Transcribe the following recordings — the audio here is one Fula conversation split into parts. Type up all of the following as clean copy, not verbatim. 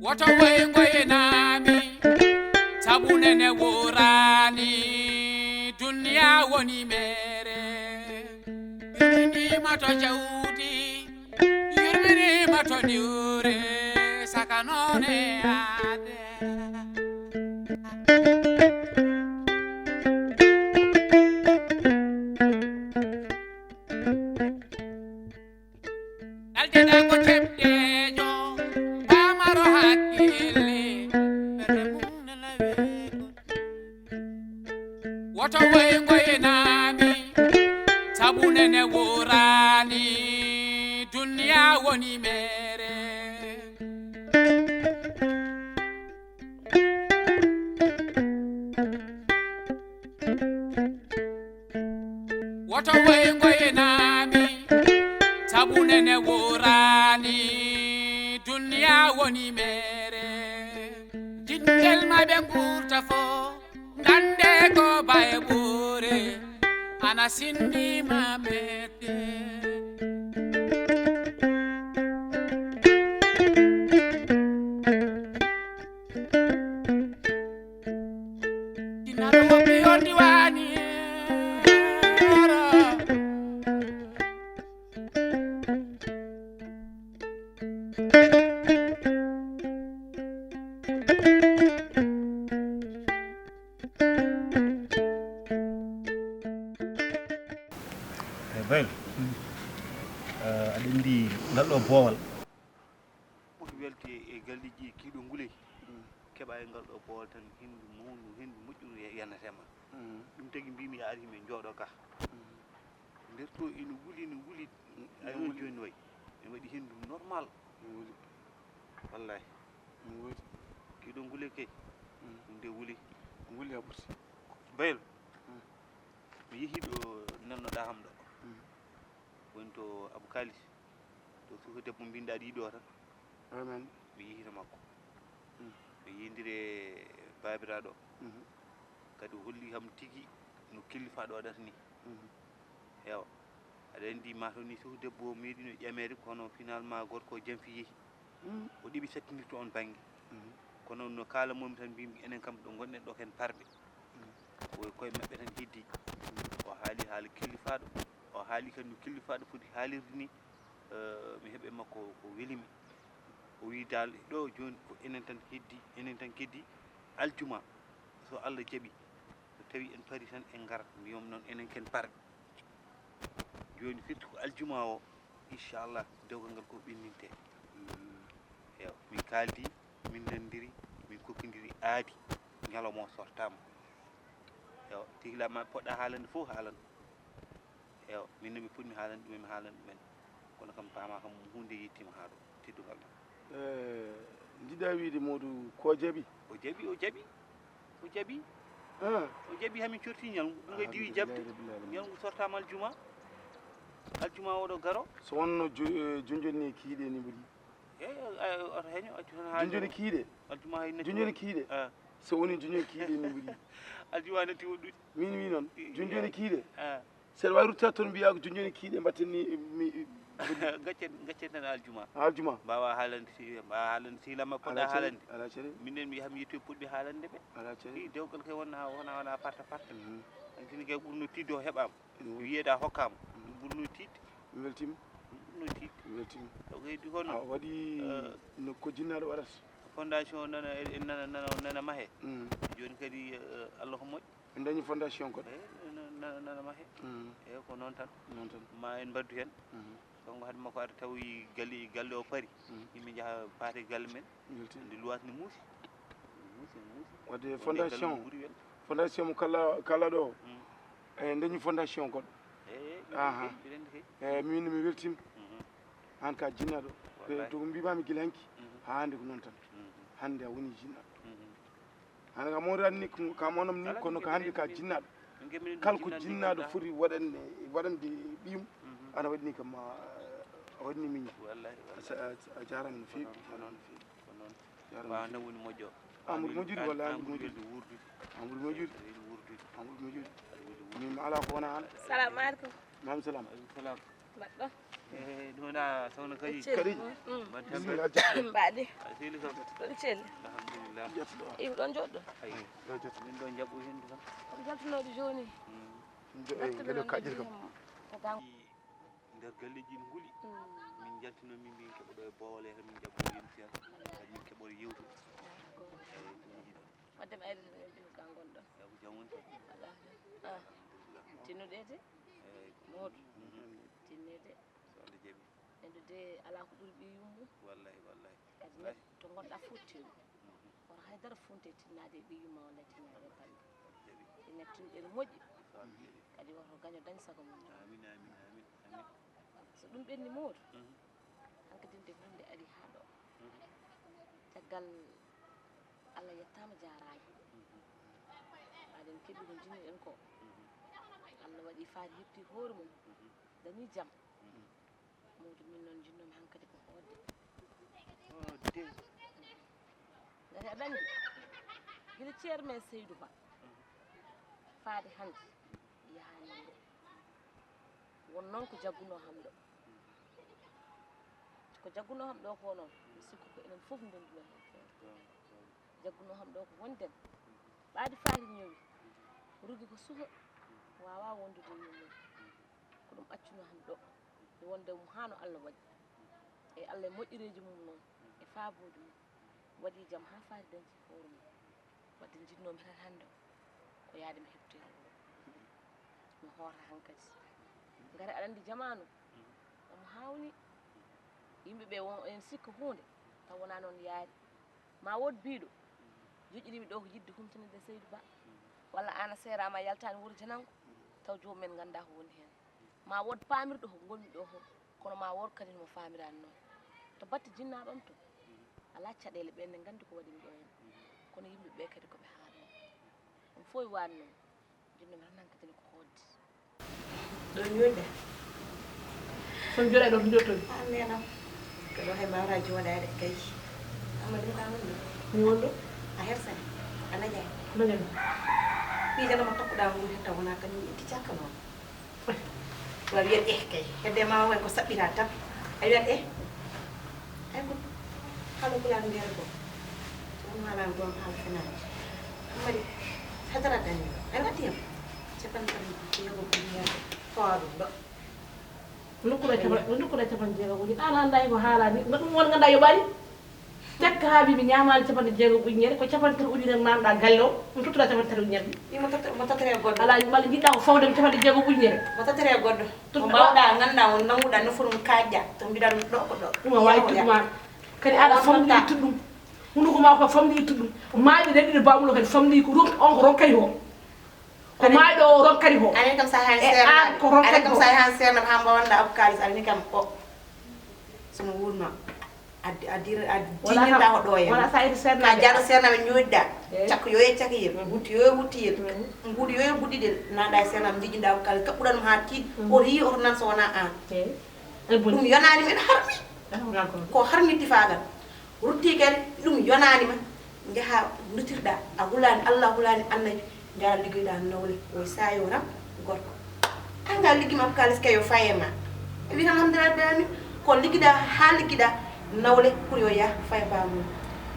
woto ngoye nami sabunene worani dunya woni mere yurmini mato jawdi yurmini mato diure sakanone ade aldeda ko cebdejo pamaro hakkille woto ngoye nami sabunene worani dunya woni mere woto ngoye nami sabunene worani dunya woni mere jingel maɓe gurta fo gande ko baye ɓuure ana sindima mette dinaɗo woɓɓe yo diwani Bayl aɗa andi ngalɗo boowal ɓuri welti e galleji kiiɗo ngule keɓa e ngal ɗo boowal tan hendu mawndu hendu moƴƴuru yanatema ɗum tagi mbimi a ari min jooɗo ga nder to ina wuli ay on joni way mi waɗi hendu normal wallahi kiiɗo ngule kay ɗum nde wuli wuli a ɓurti Bayl mi yeehi ɗo nannoɗa ham ɗo woni to Abou Kalis to suka debbo mbinɗa ɗiɗo tan amen mi yehino makko mi yindire babiraɗo kadi holli kam tigi no killifaɗo waɗata ni ewa aɗa andi mato ni suka debbo meeɗino ƴamede kono finalement gorko janfi yeehi o ɗiɓi sattinirto on banggue kono no kala momi tan mbimi enen kam ɗo gonɗen ɗo ken parɓe koye maɓɓe tan heddi o haali haala killifaɗo o haali kadi no killifaɗo foti haalirde ni mi heeɓe makko ko welimi o wi dal ɗo joni ko enen tan keddi aljuma so Allah jaaɓi so tawi en pari tan en garat mbiyom noon enen ken parɓe joni firti ko aljuma o inchallah dewgal ngal ko ɓenninte ewa min kaldi min nandiri min kokkodiri aadi ñalawma o sortama ewa tihlama poɗɗa haalande fof haalan ewa min mi puɗmi haalande ɗumen mi haalande ɗumen kono kam pama kam hunde yettima ha ɗo teddugal ma jiɗa wiide Modou ko jaaɓi o jaaɓi hamin corti ñalngu ɗum kay diwi jabde ñalngu sortama aljuma oɗo garo so wonno jonjoni kiiɗe ni mbaɗi eyi oto heeño accu tan haali jonjoni kiiɗe aljuma hay natti jonjoni kiiɗe so woni jonjoni kiiɗe ni mbaɗi aljuma natti woɗɗude min wi noon jonjoni kiiɗe seɗa wawi ruttata toon mbiya ko jonjoni kiiɗe mbatteni gaccen tan aljuma aljuma mbawa haalande sihilama poɗɗa haalande ala caɗe minen mi yahami yettoye puɗɓe haalande ɓe ala caɗe i dewgal kay wona parta antini kay ɓurno tidde o heɓama wiyeɗa hokkama ɗum ɓurno tidde mi weltima ɓurno tidde mi weltima o heydi hono a waɗi no ko jinnaɗo waɗata fondation nana maahe joni kadi Allah ko moƴƴi en dañi fondation koɗo nana maahe eyyi ko noon tan ma en mbaddu hen donc haade makko ara tawi galle o paari yimɓe jaaha paate galle men nde luwata ne muusi wadde fondation mo kala ɗo en dañi fondation koɗo eyyi min mi weltima an ka jinnaɗo to ko mbimami guila hanki ha hande ko noon tan hande a woni jinnaɗo hande ka mawɗani ni ka mawnam ni kono ko hande ka jinnaɗo kala ko jinnaɗo foti waɗande ɓiyum ana waɗini kam a waɗini miñi a jarama no fewi jarama woni moƴƴo Amadou Moƴƴude walla Amadou Moƴƴude min ala ko wona an salamu aleykum maaleykum salam mbaɗɗo dona sawna kadi kadi man bismillah Baɗi. seli kam Ɗon celli. alhamdulillah Ibu ɗon joɗɗo. ay min ɗo jaɓɓo hen kam Oɗo jaltunoɗo joni. ngel kajir kam nder galleji ɗi nguli min jaltino min mbin keɓoɗo e bowole tan min jaɓɓo yimtiyan kadi min keɓoɗo yewtude wadde mi ayri ɗen ɗum ka gonɗon. yago jam woni tan Ah. Tinnuɗede Modou. Tinnede so Allah jaɓi endude ala ko ɓuri ɓi yummu wallahi wallahi kadi neɗɗo to gonɗa fof tinnu woto haydara funte tinnade ɓi yumma walla tinnade balɗe jaɓi ene tinɗen moƴƴi so Allah jaɓi kadi woto gaño dañ sago mum amin amin amin amin so ɗum ɓenni Modou hankkadi nde hunde ari ha ɗo caggal Allah yettama jarama aɗen keeɓi ko jinniɗen ko Allah waɗi faari heɓti hoore mum dañi jaam Modou min noon jinnomi hankkadi ko hodde de gati aɗa andi guila ceerno men Seydou Ba faade hande yahani wuro won noon ko jagguno ham ɗo ko jagguno ham ɗo ko noon mi sikku ko enen fof ndenduno hen jagguno ham ɗo ko wonden ɓaadi faari ñowi rugi ko suha wawa wondude yumum ko ɗum accuno ham ɗo mi wonde mum hano Allah waɗi e Allah e moƴƴireji mum noon e faabode mum waɗi jaam ha faari dañci hoore mum wadde jinnomi tan hande ko yaade mi heɓtoya mi hoota hankkadi ngari aɗa andi jamanu omo hawni yimɓeɓe won en sikka hunde taw wona noon yaari ma wod biiɗo joƴƴirimi ɗo ko yidde humtanide Seydou Ba walla an a serama yaltani wuuro jananko taw jomumen ganda ko woni hen ma wod pamirɗo ko gonmi ɗo hon kono ma wod kadi mo famirani noon to batte jinnaɗon to ala caɗele ɓenne gandi ko waɗimi ɗo hen kono yimɓeɓe kadi koɓe haalno ɗum fof wani noon jinnomi tan hankkadine ko hodde ɗon joɗɗa son joɗa ɗo jottomi an nenam ko ɗo hay mbawata joɗade kay amadou ka wonɗo mi wonɗo a hersani a naƴani dañami ɓijanoma tokkuɗa nguuri taw wona kañum itti cakka noon wa wiyat kay hedde ma way ko saɓɓita tan a wiyat ay ko haala kulani nder go on haalani gon haala fenani mari hadara dañi ay waddiyam capan tan jego ko yiyade fawa ɗum ɗo nokkuɗa capan jeegom uji an anda ko haalani ɗum won ganda yoɓani tekka haabiɓe ñamani capanɗe jeegom ujunere ko capantere ujunere nanɗa galle o ɗum tottuɗa capantere ujunere ɗi mo tatere goɗɗo ala walla jiɗɗa ko fawdemi capanɗe jeegom ujunere mo tatere goɗɗo mo mbawɗa ganduɗa mo nanguɗa nofurum kajƴa to mbiɗa ɗum ɗo ko ɗo ɗum a wawi tuɗuma kadi aɗa famɗi ittu ɗum hunduko ma ko famɗi ittu ɗum maaɗi reɗiɗo bamulo kadi famɗi ko on ko rokkari o ko maaɗo o rokkari o anen kam sa han an ko rokkari anen kam sa han sernam ha mbawanɗa ab kalis alani kam o somo wurma a jiñinta ko ɗo wona sa iti ka sernaɓe jaɗo sernaɓe ñoƴɗa cakko yo e cakkiyel wutti yo e wuttiyel nguuɗo yo e guɗɗiɗel nanɗa e sernam jiƴinɗa ab kalis kaɓɓuɗanmo ha tiiɗ oto yi oto nan so wona an ɗum yonani men harmi ko harmitti fagal rutti kadi ɗum yonanima jaaha dutirɗa a hulani Allah hulani annabi jaa liggoyɗa nawle oye sayo ram gorko anga liggima ab kalis kay yo fayema e wi tan alhamdulillah dami ko liggiɗa ha liggiɗa nawle pour yo yaah faya bamum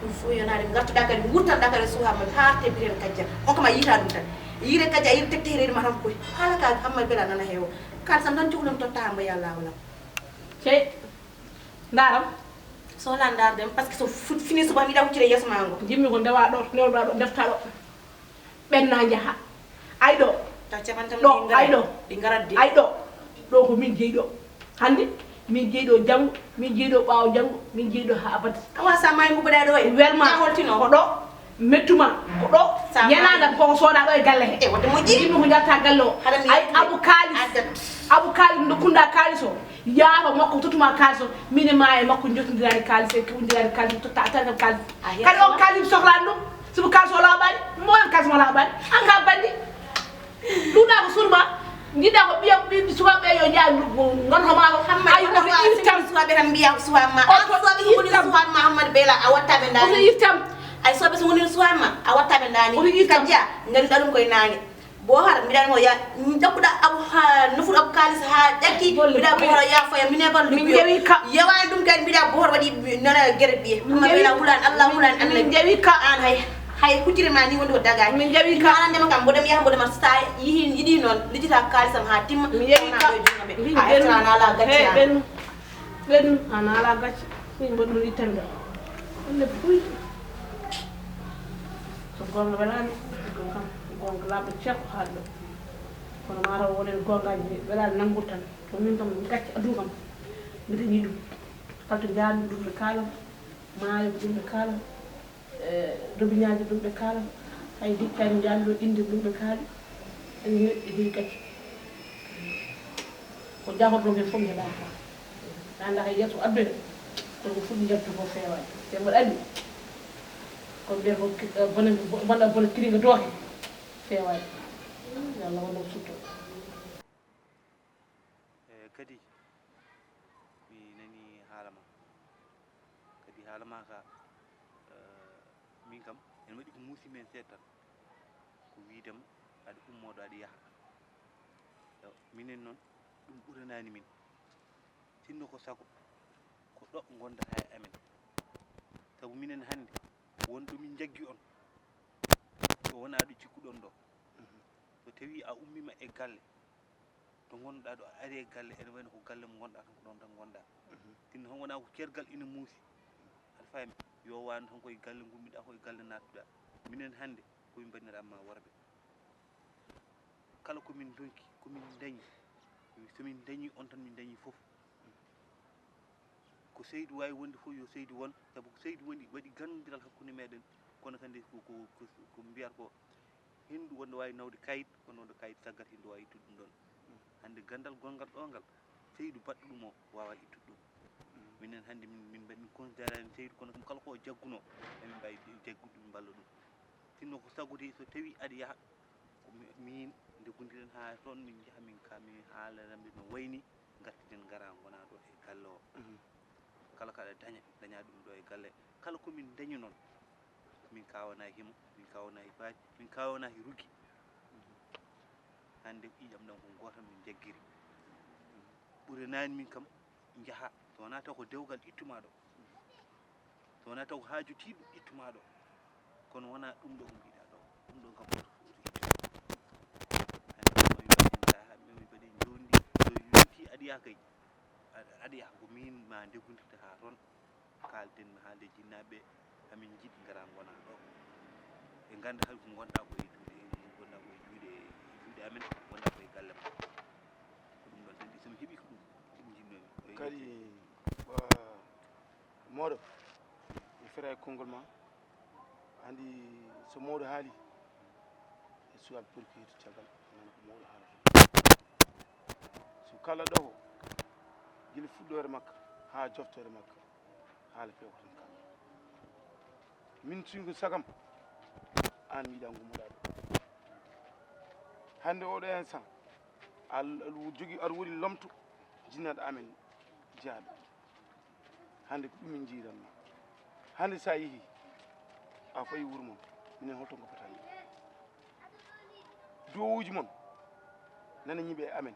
ɗum fof yonade gartuɗa kadi gurtanɗa kadi suhama ha tebbirel kajja on kama yiita ɗum tan yiire kajja yiire tektereɗima tan koy haala ka hamma bela nana heewo kalisam tan cuhlum totta hamba ya lawlam cey ndaram sohla dardem par ce que so fini suba mi yiɗa huccire yeeso ma ngo jimmi ko ndewa ɗo newɗa ɗo defta ɗo ɓenna jaaha ay ɗo taw capantam ɗo ay ɗo ɗi garat de ay ɗo ɗo ko min jeeyi ɗo hande min jeeyi ɗo janggo min jeeyi ɗo ɓaawo janggo min jeeyi ɗo ha abada awa sa mayi mbuɓeɗa ɗo e welma holtino ko ɗo mettuma ko ɗo yenagal koko sooda ɗo e galle he e wadde moƴƴi yimɓe ko jalta galle o ay abou kalis dokkunda kalis o yaaho makko tottuma kalis o mine ma e makko jottodirani kalis e kewdirani kalis totta a tawata kalis kadi on kalis sohlani ɗum sobo kalis o laaɓani moen kalis mo laaɓani an ka bandi ɗuɗa ko surma jiɗɗa ko ɓiya sukaɓe yo jaa gonhoma ko ay oto irtam suwaɓe tan mbiya suwama an soɓe so woni suwama Hammadou Beyla a wattaɓe oto dani irtam ay soɓe so woni suwama a wattaɓe dani kajja ganduɗa ɗum koye nangue bo har mbiɗa mo ya jakkuɗa abu ha nufuɗo abu kalis ha ƴakki mbiɗa bohoro yafoya mine ban min jewi ka yewani ɗum kadi mbiɗa bohoro waɗi nona guere ɓiye amma mbiɗa hulan allah hulan allah min jewi ka an hay kuccire ma ni wonde ko dagani min jewi ka anandema kam mboɗem yaha mboɗema sa yiɗi noon lijjita kalisam ha timma min jewi ka a eftirana ala gacci ɓen ana ala gacci min mboɗɗori tembe onne fuy so gonga welani ɗum kam gonga laaɓa ceerko haalɗo kono mataw wonen gongaji welani nanggu tan to min kam gacci aduna kam mbiɗa yiɗi ɗum kalto jaami ɗum ɓe kaalam maayo ɗum ɓe kaalam robiñaji ɗum ɓe kaalam hay dikkani jaami ɗo inde ɗum ɓe kaali ene neɗɗi heewi gacci ko jahoto men fof mi heɓani ha anda hay yesso addude koko fuɗɗi jabtu fof feewani te mbaɗa andi kono ɓe ko bonɗa bone kiringa dooke feewani yo allah wonno sutto kadi mi nani haala ma kadi haala ma ka min kam en waɗi ko muusi men seeɗa tan ko wiidem aɗa ummoɗo aɗa yaha minen noon ɗum ɓuranani min sinno ko sago ko ɗo gondata e amen sabu minen hannde wonɗo min jaggi on so wona ɗo cikkuɗon ɗo so tawi a ummima e galle to gonɗa ɗo a ari e galle ene wayno ko galle mo gonɗa tan ko ɗon tan gonɗa sinno tan wona ko kergal ina muusi aɗa faami yo wano tan koye galle gummiɗa koye galle nattuɗa minen hannde komin bandiraɓe ma worɓe kala komin donki komin dañi somin dañi on tan min dañi fof ko seydu wawi wonde fof yo seydu won saabu ko seydu woni waɗi gandodiral hakkude meɗen kono kadi ko mbiyata ko hendu wonde wawi nawde kayit kono wonde kayit saggat hendu wawi ittude ɗum ɗon hande gandal gongal ɗo ngal seydu baɗɗo ɗum o wawa ittude ɗum minen hannde min mbaɗi considérani seydu kono kala ko jagguno emin mbawi jaggude ɗum balla ɗum sinno ko saggode so tawi aɗa yaaha ko min nde gondiɗen ha toon min jaaha min ka min haalaramɓe no wayni gartiden gara gona ɗo e galle o kala kaɗa daña ɗum ɗo e galle kala komin dañi noon min kawana himo min kawana e baji min kawana e ruggi hande ƴiƴam ɗam ko goto min jaggiri ɓuranani min kam jaaha so wona taw ko dewgal ittuma ɗo so wona taw ko haaju tiɗum ittuma ɗo kono wona ɗum ɗo ko mbiɗa ɗo ɗum ɗon kam mi mbaɗi jondi so yonti aɗa yaha kay aɗa yaha ko min ma ndegundirta ha toon kalden mi haalde jinnaɓe amin jiiɗi gara gona ɗo ɓe ganda hay ko gonɗa koye juuɗe amen gonɗa koye galle ma ko ɗum ɗon tan somi heeɓi ko ɗum jinnomi kadi moɗo mi fera e konngol ma andi so mawɗo haali e suwaɓe ɓuri ko yetto caggal nana ko mawɗo haalata so kala ɗo ko gila fuɗɗore makka ha joftore makka haala few ko tan kalma min suyngo sagam an yiiɗa gummoɗa ɗo hande oɗo instant jogui aɗa woodi lomto jinnaɗo amen jeyaɗo hande ko ɗum min jiiranma hande sa yeehi a fayi wuuro mon minen holton ko fotani dowuji mon nana ñiiɓe e amen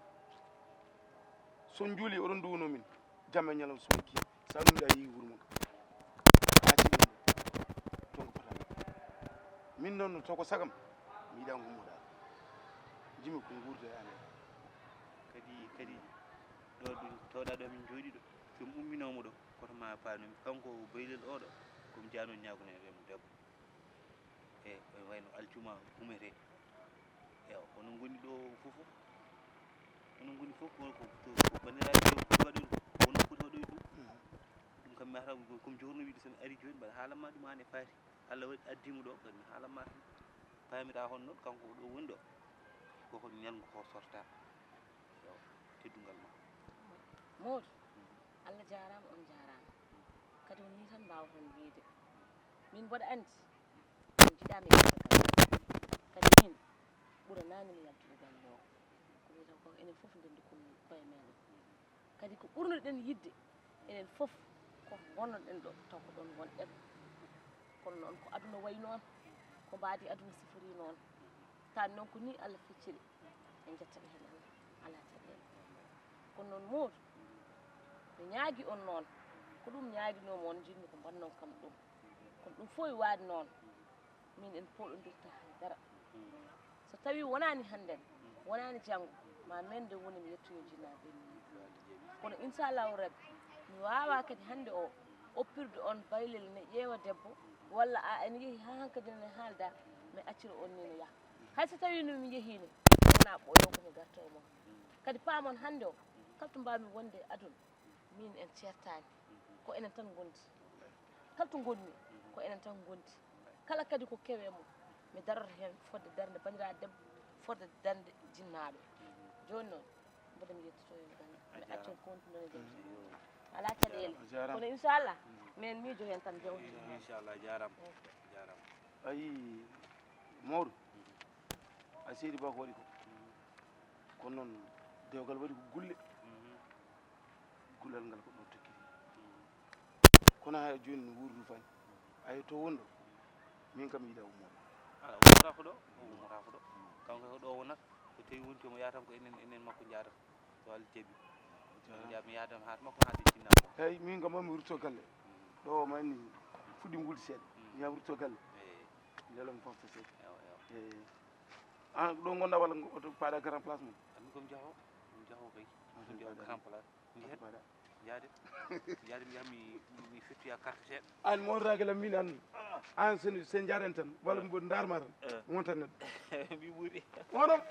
son juuli oɗon duwono min jamma ñalawma so makki sa ɗumɗa yeehi wuuro mon ha ciɗen ɗo ton ko fotani min noon to ko sagam mi yiiɗa gummoɗa jimi ko guurda e amen kadi ɗo tawɗa ɗo min jooɗi ɗo somi umminomo ɗo koto ma paanomi kanko baylel oɗo komi jano ñagonere mo debbo e wayno aljuma umete e onon goni ɗo fof onon goni fof ko bandiraɓe foti waɗoy wono foti waɗoy ɗum kam mi ata komi jorno wiide somi ari joni mbaɗa haalanma ɗum an e faati Allah waɗi addimo ɗo kadi mi haalanma tan pamira hon noon kanko ɗo woni ɗo koko ñalngu ko sorta yo teddungal ma Modou Allah jarama on jarama kadi on ni tan mbawton wiide min mboɗa andi min jiɗami kadi min ɓuranani mi yaltude galle o ko wiyata ko enen fof ndendi koye meɗen kadi ko ɓurnoɗen yidde enen fof ko gonnoɗen ɗo taw ko ɗon gonɗen kono noon ko aduna wayi noon ko mbadi aduna sifori noon tan noon ko ni Allah fecciri en jettaɓe hen Allah ala caɗele kono noon Modou mi ñaagui on noon ko ɗum ñaaguinomi on jinmi ko mbannon kam ɗum kono ɗum fof e waade noon min en poɗodirta haydara so tawi wonani hannden wonani janggo ma mende woni mi yettoyo jinnaɓe mi kono inchallahu rabbi mi wawa kadi hannde o oppirde on baylel ne ƴeewa debbo walla a en yeehi ha hankkadi ne haalda mi accira on ni no yaha hay so tawi no mi yehine wona ɓoyo komi garta o mon kadi paamon hannde o kala to mbawmi wonde e aduna min en ceertani ko enen tan gondi kala to gonmi ko enen tan gondi kala kadi ko kewe mum mi darata hen fodde darde bandiraɗo debbo fodde darde jinnaɓe joni noon mboɗo mi yettoto yo Allah mi accon continuer jam ala caɗele kono inchallah min miijo hen tan jawdi inchallah jarama ayi Mawɗo a seedi ba ko waɗi ko kono noon dewgal waɗi ko gulle gullal ngal ko ɗo tokkiri kono ha joni no wuurdu fani ayi to wonɗo min kam yiiɗa ummoɗo ala ummata ko ɗo ummata ko ɗo kanko ko ɗo wonata so tawi wonti omo yatam ko enen makko jadata so Allah jaɓi mi yadam haat makko haade cinnamo eyyi min kam mami wurto galle ɗo ma anni fuɗɗi guldi seeɗa mi yaha wurto galle ndelo mi fofta seeɗa eyyi an ɗo gonɗa walla oto paɗa grand place mum min komi jaho kay komi jaho grand place jaade mi yaha mi fettoya carte seeɗa an modraguelam min an sen jaren tan walla mbo darma tan wontan neɗɗo mi ɓuuri oɗon